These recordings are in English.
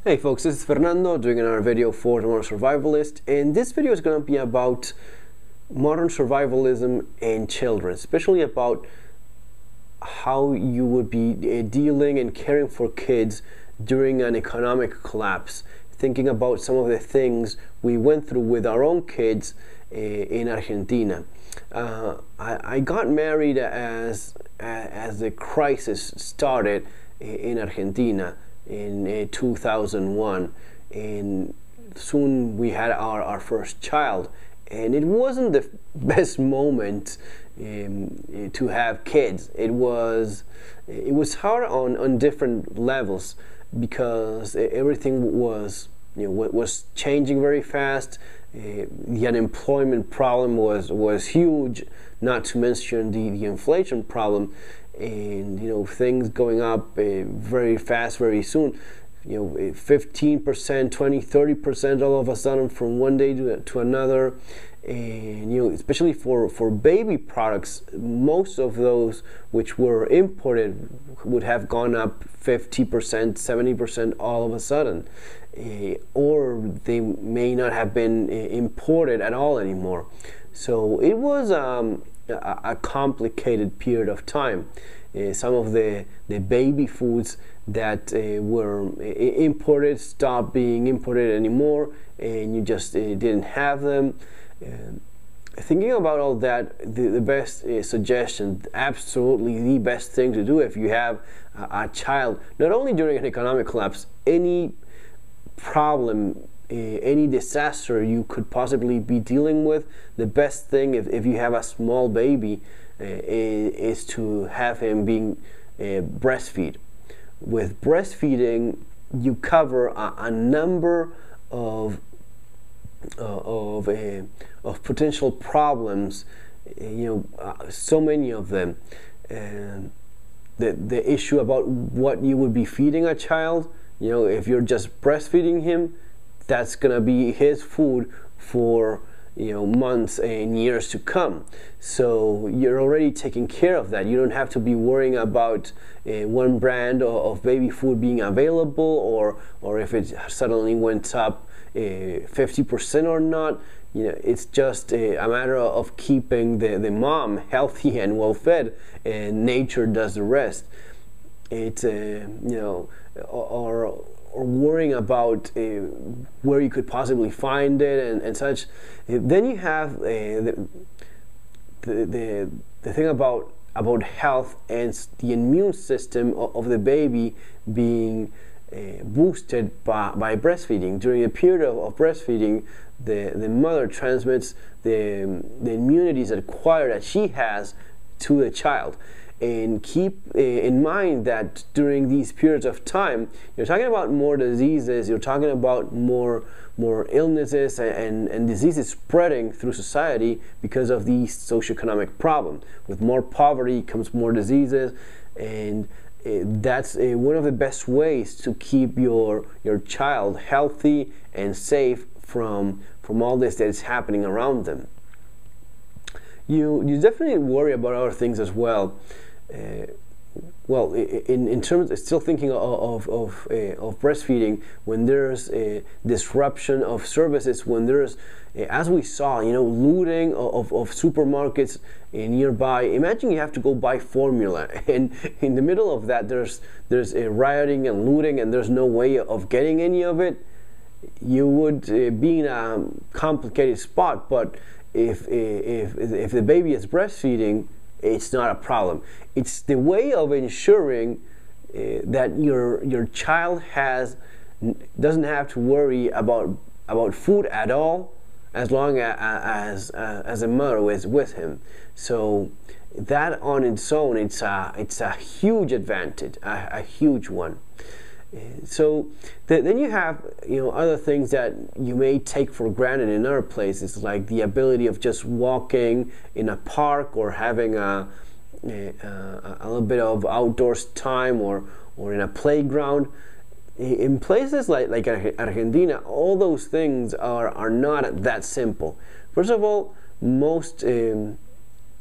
Hey folks, this is Fernando doing another video for the Modern Survivalist, and this video is going to be about modern survivalism and children, especially about how you would be dealing and caring for kids during an economic collapse, thinking about some of the things we went through with our own kids in Argentina. I got married as the crisis started in Argentina in 2001, and soon we had our first child, and it wasn't the best moment to have kids. It was hard on different levels because everything was was changing very fast. The unemployment problem was huge, not to mention the inflation problem, and things going up very fast, very soon. 15%, 20, 30% all of a sudden from one day to another. And especially for baby products, most of those which were imported would have gone up 50%, 70% all of a sudden, or they may not have been imported at all anymore. So it was a complicated period of time. Some of the baby foods that were imported stopped being imported anymore, and you just didn't have them. Thinking about all that, the best suggestion, absolutely the best thing to do if you have a child, not only during an economic collapse, any problem, any disaster you could possibly be dealing with, the best thing if you have a small baby is to have him being breastfeed. With breastfeeding, you cover a number of potential problems, so many of them. And the issue about what you would be feeding a child, if you're just breastfeeding him, that's gonna be his food for months and years to come. So you're already taking care of that. You don't have to be worrying about one brand of baby food being available, or if it suddenly went up 50% or not. It's just a matter of keeping the mom healthy and well fed, and nature does the rest. It's or worrying about where you could possibly find it and such. Then you have the thing about health and the immune system of the baby being boosted by breastfeeding. During the period of breastfeeding, the mother transmits the immunities acquired that she has to the child. And keep in mind that during these periods of time, you're talking about more diseases, you're talking about more illnesses and diseases spreading through society because of these socioeconomic problems. With more poverty comes more diseases, and that's one of the best ways to keep your child healthy and safe from all this that is happening around them. You definitely worry about other things as well. Well, in terms of still thinking of breastfeeding, when there's a disruption of services, when there's, as we saw, looting of supermarkets nearby. Imagine you have to go buy formula, and in the middle of that, there's rioting and looting, and there's no way of getting any of it. You would be in a complicated spot. But if the baby is breastfeeding, it's not a problem. It's the way of ensuring that your child doesn't have to worry about food at all, as long as a mother is with him. So that on its own, it's a huge advantage, a huge one. So then you have other things that you may take for granted in other places, like the ability of just walking in a park, or having a little bit of outdoors time, or in a playground. In places like Argentina, all those things are not that simple. First of all, most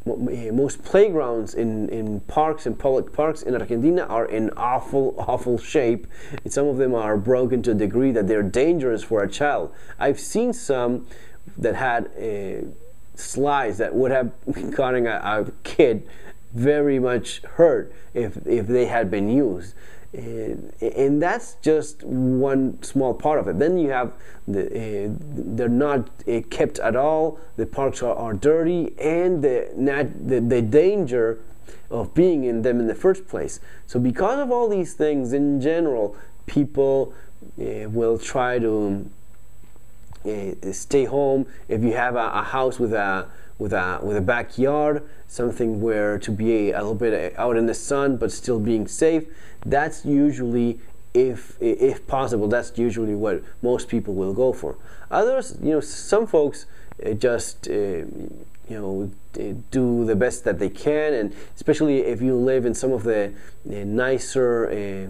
most playgrounds in parks and public parks in Argentina are in awful shape. And some of them are broken to a degree that they're dangerous for a child. I've seen some that had slides that would have gotten a kid very much hurt if they had been used. And that's just one small part of it. Then you have they're not kept at all. The parks are dirty, and the danger of being in them in the first place. So because of all these things, in general, people will try to stay home. If you have a house with a backyard, something where to be a little bit out in the sun but still being safe, that's usually, if possible, that's usually what most people will go for. Others, some folks just do the best that they can, and especially if you live in some of the nicer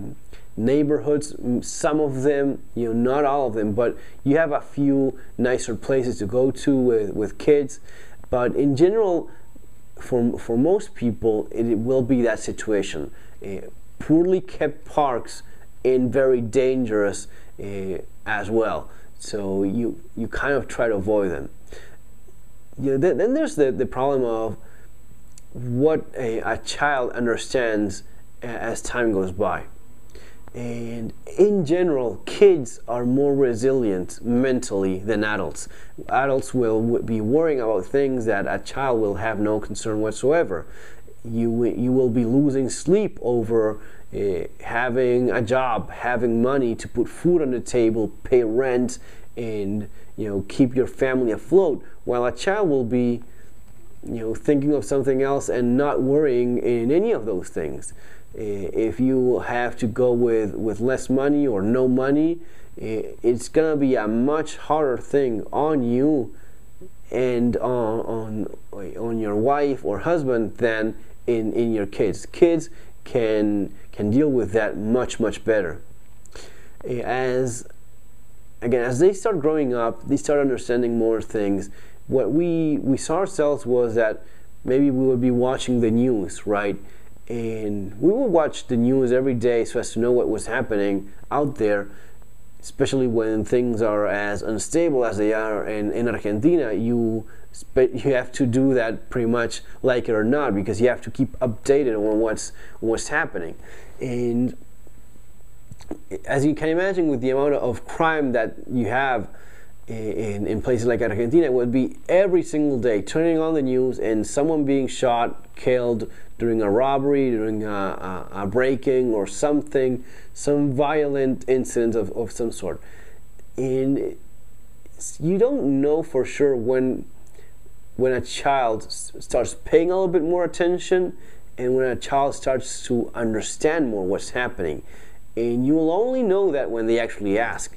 neighborhoods, some of them, not all of them, but you have a few nicer places to go to with kids. But in general, for most people, it will be that situation. Poorly kept parks and very dangerous as well. So you kind of try to avoid them. Then there's the problem of what a child understands as time goes by. And in general, kids are more resilient mentally than adults. Adults will be worrying about things that a child will have no concern whatsoever. You will be losing sleep over having a job, having money to put food on the table, pay rent, and keep your family afloat, while a child will be thinking of something else and not worrying in any of those things. If you have to go with less money or no money, it's gonna be a much harder thing on you and on your wife or husband than in your kids. Kids can deal with that much better. As they start growing up, they start understanding more things. What we saw ourselves was that maybe we would be watching the news, right? And we would watch the news every day so as to know what was happening out there, especially when things are as unstable as they are in Argentina. You have to do that pretty much like it or not, because you have to keep updated on what's happening. And as you can imagine, with the amount of crime that you have in places like Argentina, it would be every single day turning on the news and someone being shot, killed during a robbery, during a break-in or something, some violent incident of some sort. And you don't know for sure when a child starts paying a little bit more attention and when a child starts to understand more what's happening. And you will only know that when they actually ask.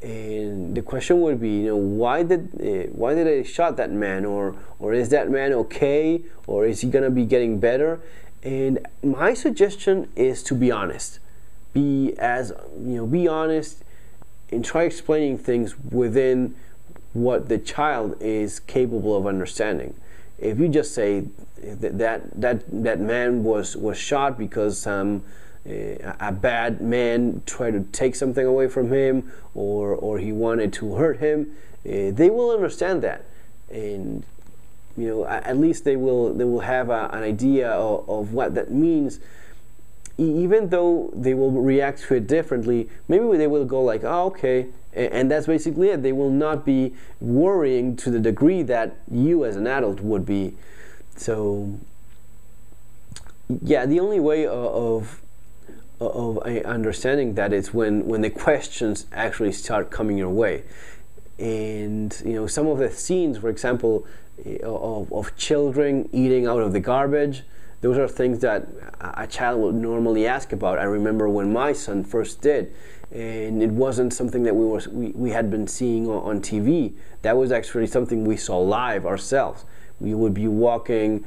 And the question would be, why did they shot that man, or is that man okay, or is he gonna be getting better? And my suggestion is to be honest. Be honest, and try explaining things within what the child is capable of understanding. If you just say that man was shot because a bad man tried to take something away from him, or he wanted to hurt him, they will understand that, and at least they will have an idea of what that means. Even though they will react to it differently, maybe they will go like, oh, okay, and that's basically it. They will not be worrying to the degree that you as an adult would be. So yeah, the only way of understanding that is when the questions actually start coming your way. And some of the scenes, for example, of children eating out of the garbage, those are things that a child would normally ask about. I remember when my son first did, and it wasn't something that we had been seeing on TV. That was actually something we saw live ourselves. We would be walking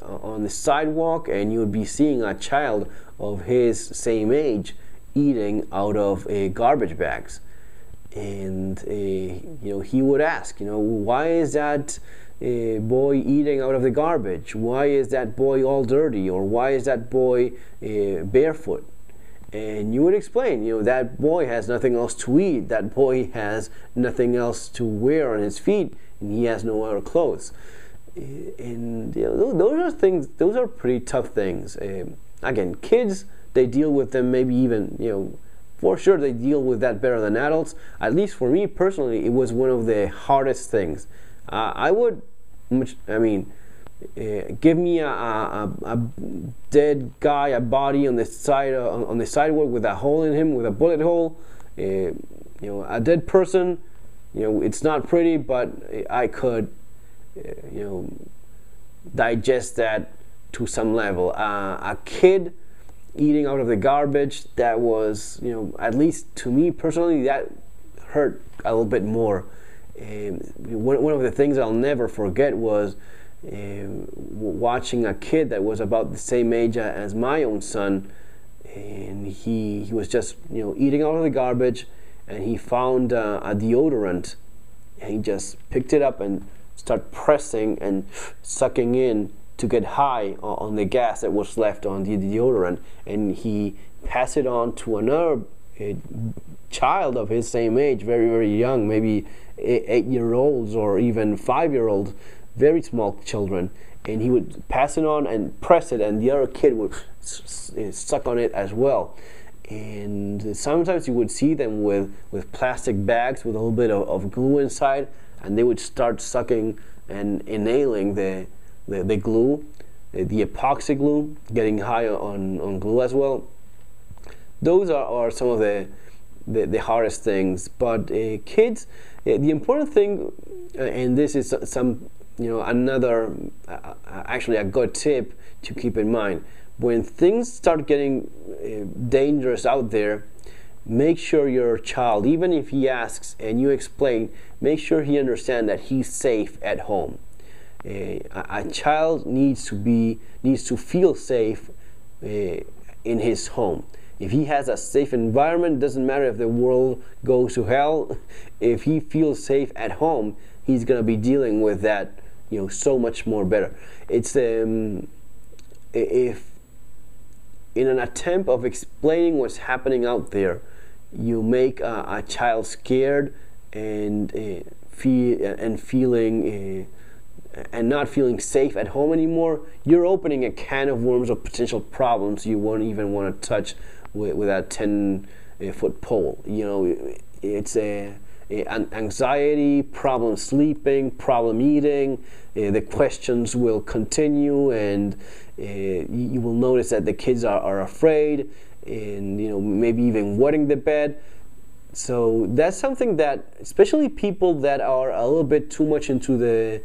on the sidewalk, and you would be seeing a child of his same age eating out of garbage bags. and he would ask, why is that boy eating out of the garbage? Why is that boy all dirty? Or why is that boy barefoot? And you would explain, that boy has nothing else to eat. That boy has nothing else to wear on his feet, and he has no other clothes. And those are things. Those are pretty tough things. Again, kids, they deal with them. Maybe even for sure they deal with that better than adults. At least for me personally, it was one of the hardest things. I would, give me a dead guy, a body on the sidewalk with a hole in him, with a bullet hole. A dead person. It's not pretty, but I could, digest that to some level. A kid eating out of the garbage, that was, at least to me personally, that hurt a little bit more. One of the things I'll never forget was watching a kid that was about the same age as my own son, and he was just eating out of the garbage, and he found a deodorant, and he just picked it up and started pressing and sucking in to get high on the gas that was left on the deodorant, and he passed it on to another child of his same age, very, very young, maybe 8-year-olds or even 5-year-olds, very small children, and he would pass it on and press it, and the other kid would suck on it as well. And sometimes you would see them with plastic bags with a little bit of glue inside, and they would start sucking and inhaling the glue, the epoxy glue, getting high on glue as well. Those are some of the hardest things. But kids, the important thing, and this is another, actually a good tip to keep in mind, when things start getting dangerous out there, make sure your child, even if he asks and you explain, make sure he understands that he's safe at home. A child needs to feel safe in his home. If he has a safe environment, doesn't matter if the world goes to hell, if he feels safe at home, he's going to be dealing with that so much more better. It's if in an attempt of explaining what's happening out there, you make a child scared and feeling and not feeling safe at home anymore, you're opening a can of worms of potential problems you won't even want to touch with a 10-foot pole. It's anxiety, problem sleeping, problem eating. The questions will continue, and you will notice that the kids are afraid, and maybe even wetting the bed. So that's something that, especially people that are a little bit too much into the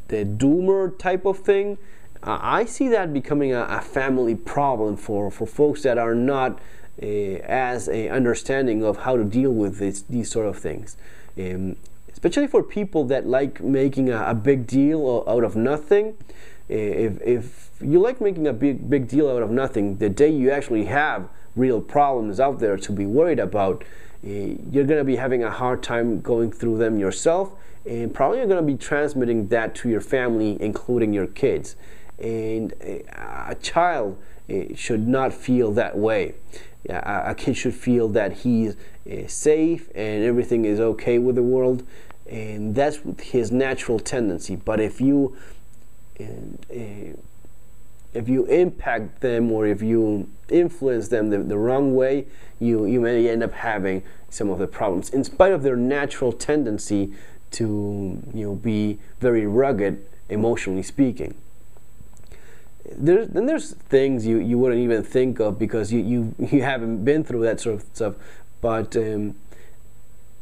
doomer type of thing, I see that becoming a family problem for folks that are not as understanding of how to deal with these sort of things. Especially for people that like making a big deal out of nothing. If you like making a big deal out of nothing, the day you actually have real problems out there to be worried about, you're going to be having a hard time going through them yourself, and probably you're going to be transmitting that to your family, including your kids. And a child should not feel that way. A kid should feel that he's safe and everything is okay with the world, and that's his natural tendency. But if you impact them, or if you influence them the wrong way, you may end up having some of the problems, in spite of their natural tendency to be very rugged, emotionally speaking. There's things you wouldn't even think of because you haven't been through that sort of stuff, but you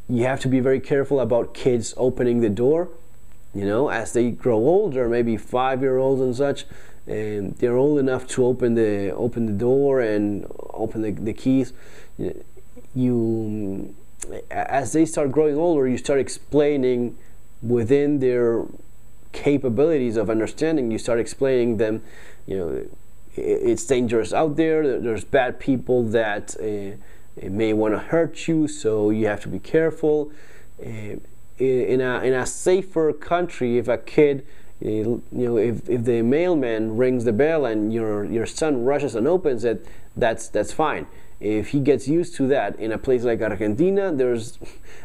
have to be very careful about kids opening the door. As they grow older, maybe 5-year-olds and such, and they're old enough to open the door and open the keys. As they start growing older, you start explaining within their capabilities of understanding. You start explaining them, it's dangerous out there. There's bad people that it may want to hurt you, so you have to be careful. In a safer country, if a kid, if the mailman rings the bell and your son rushes and opens it, that's fine. If he gets used to that in a place like Argentina, there's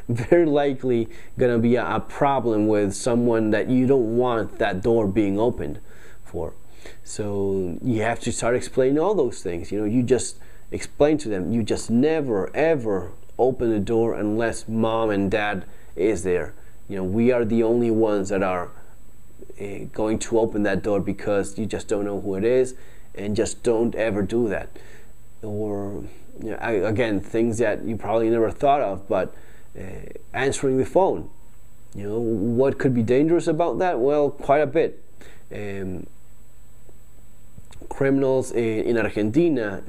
very likely gonna be a problem with someone that you don't want that door being opened for. So you have to start explaining all those things. You just explain to them, you just never ever open the door unless mom and dad is there. We are the only ones that are going to open that door, because you just don't know who it is, and just don't ever do that. Or again, things that you probably never thought of, but answering the phone. What could be dangerous about that? Well, quite a bit. Criminals in Argentina,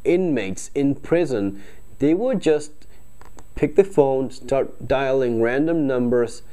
inmates in prison, they would just pick the phone, start dialing random numbers,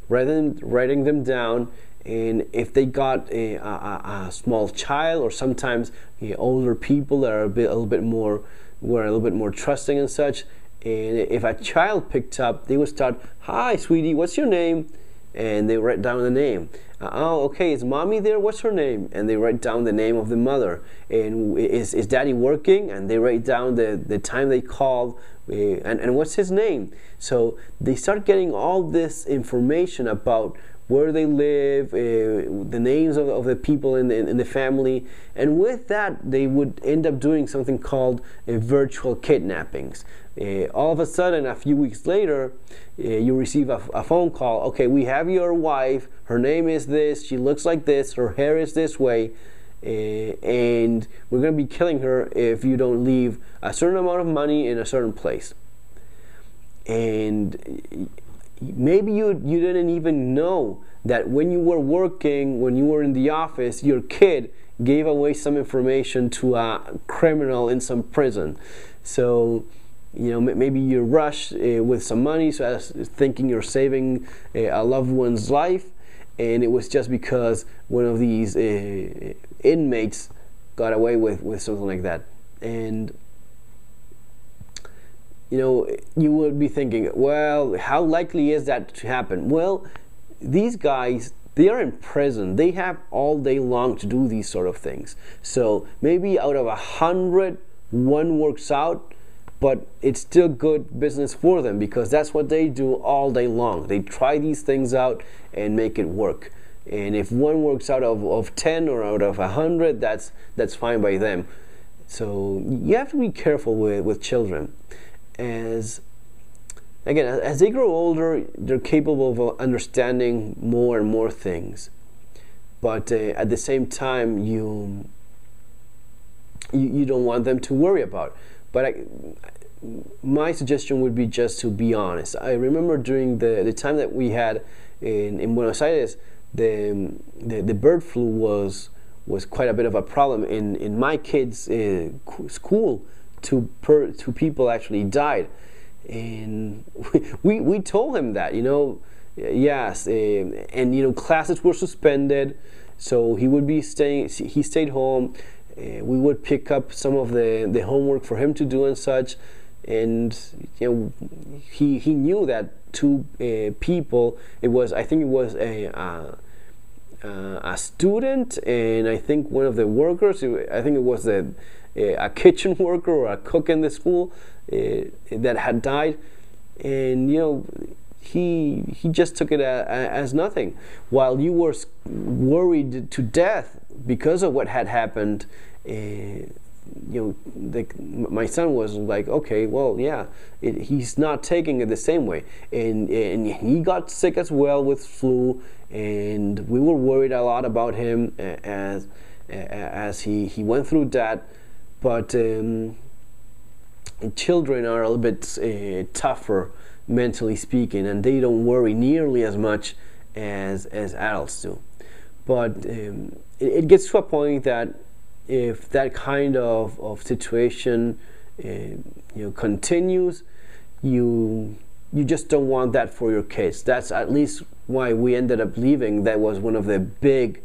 writing them down, and if they got a small child, or sometimes older people that are a little bit more trusting and such, and if a child picked up, they would start, "Hi, sweetie, what's your name?" And they write down the name. "Oh, okay, is mommy there? What's her name?" And they write down the name of the mother. "And is daddy working?" And they write down the time they called, and what's his name. So they start getting all this information about where they live, the names of the people in the family, and with that they would end up doing something called virtual kidnappings. All of a sudden, a few weeks later, you receive a phone call. "Okay, we have your wife, her name is this, she looks like this, her hair is this way, and we're going to be killing her if you don't leave a certain amount of money in a certain place." And maybe you didn't even know that when you were working, when you were in the office, your kid gave away some information to a criminal in some prison. So maybe you rush with some money, so as thinking you're saving a loved one's life, and it was just because one of these inmates got away with something like that. And you would be thinking, well, how likely is that to happen? Well, these guys, they are in prison. They have all day long to do these sort of things. So maybe out of 100, one works out, but it's still good business for them, because that's what they do all day long. They try these things out and make it work. And if one works out of 10 or out of 100, that's fine by them. So you have to be careful with children. As they grow older, they're capable of understanding more and more things. But at the same time, you don't want them to worry about. But my suggestion would be just to be honest. I remember during the time that we had in Buenos Aires, the bird flu was quite a bit of a problem. In my kids' school, two people actually died. And we told him that, yes, and classes were suspended, so he stayed home. We would pick up some of the homework for him to do and such, and he knew that two people, I think it was a student, and I think one of the workers, I think it was a kitchen worker or a cook in the school, that had died. And he just took it as nothing, while you were worried to death because of what had happened. My son was like, okay, well, yeah, he's not taking it the same way, and he got sick as well with flu, and we were worried a lot about him as he went through that. But children are a little bit tougher, mentally speaking, and they don't worry nearly as much as adults do. But it gets to a point that if that kind of situation continues, you just don't want that for your kids. That's at least why we ended up leaving. That was one of the big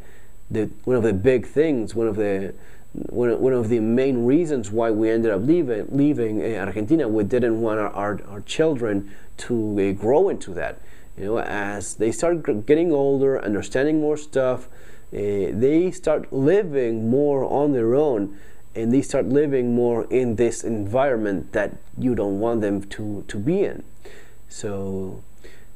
things, one of the one of the main reasons why we ended up leaving Argentina. We didn't want our children to grow into that. As they start getting older, understanding more stuff, they start living more on their own, and they start living more in this environment that you don't want them to be in. So,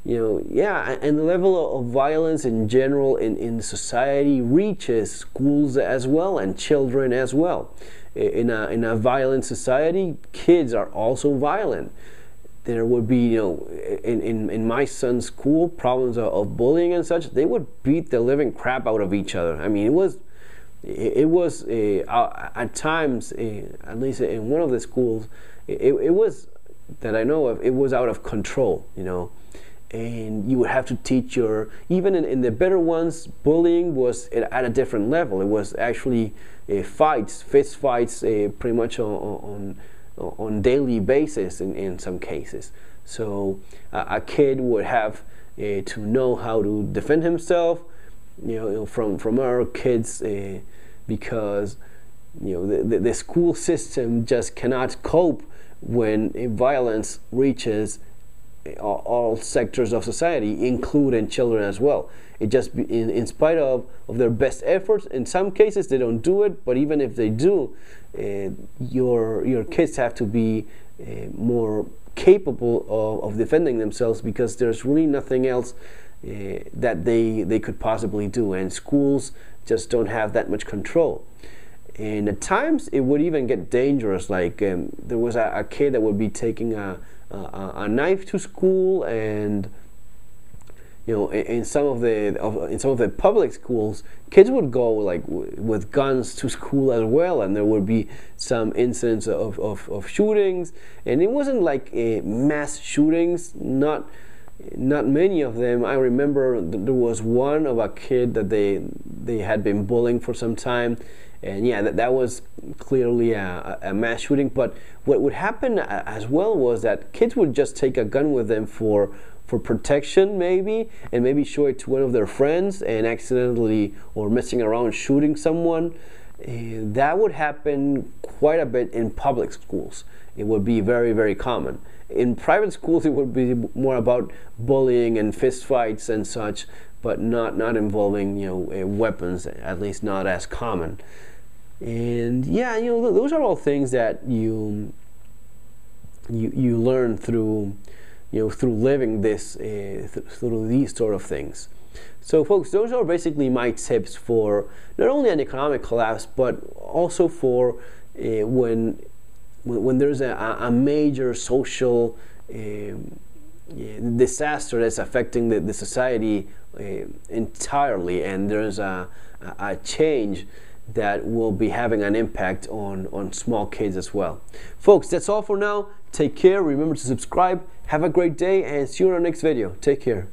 yeah, and the level of violence in general in society reaches schools as well, and children as well. In a violent society, kids are also violent. There would be, in my son's school, problems of bullying and such. They would beat the living crap out of each other. I mean, it was at times, at least in one of the schools, it was, that I know of, it was out of control, and you would have to teach even in the better ones, bullying was at a different level. It was actually fist fights, pretty much on daily basis in some cases. So a kid would have to know how to defend himself, from our kids, because the school system just cannot cope when violence reaches all sectors of society, including children as well. It just, in spite of their best efforts, in some cases they don't do it, but even if they do, your kids have to be more capable of defending themselves, because there's really nothing else that they could possibly do, and schools just don't have that much control. And at times it would even get dangerous. Like there was a kid that would be taking a knife to school, and in some of the public schools, kids would go like with guns to school as well, and there would be some incidents of shootings. And it wasn't like mass shootings, not many of them. I remember there was one of a kid that they had been bullying for some time, and yeah, that was clearly a mass shooting. But what would happen as well was that kids would just take a gun with them for protection, maybe, and maybe show it to one of their friends, and accidentally or messing around shooting someone. That would happen quite a bit in public schools. It would be very, very common. In private schools, it would be more about bullying and fist fights and such, but not involving weapons, at least not as common. And yeah, those are all things that you learn through through living this, through these sort of things. So folks, those are basically my tips for not only an economic collapse, but also for when there's a major social disaster that's affecting the society entirely, and there's a change that will be having an impact on small kids as well. Folks, that's all for now. Take care. Remember to subscribe. Have a great day, and see you in our next video. Take care.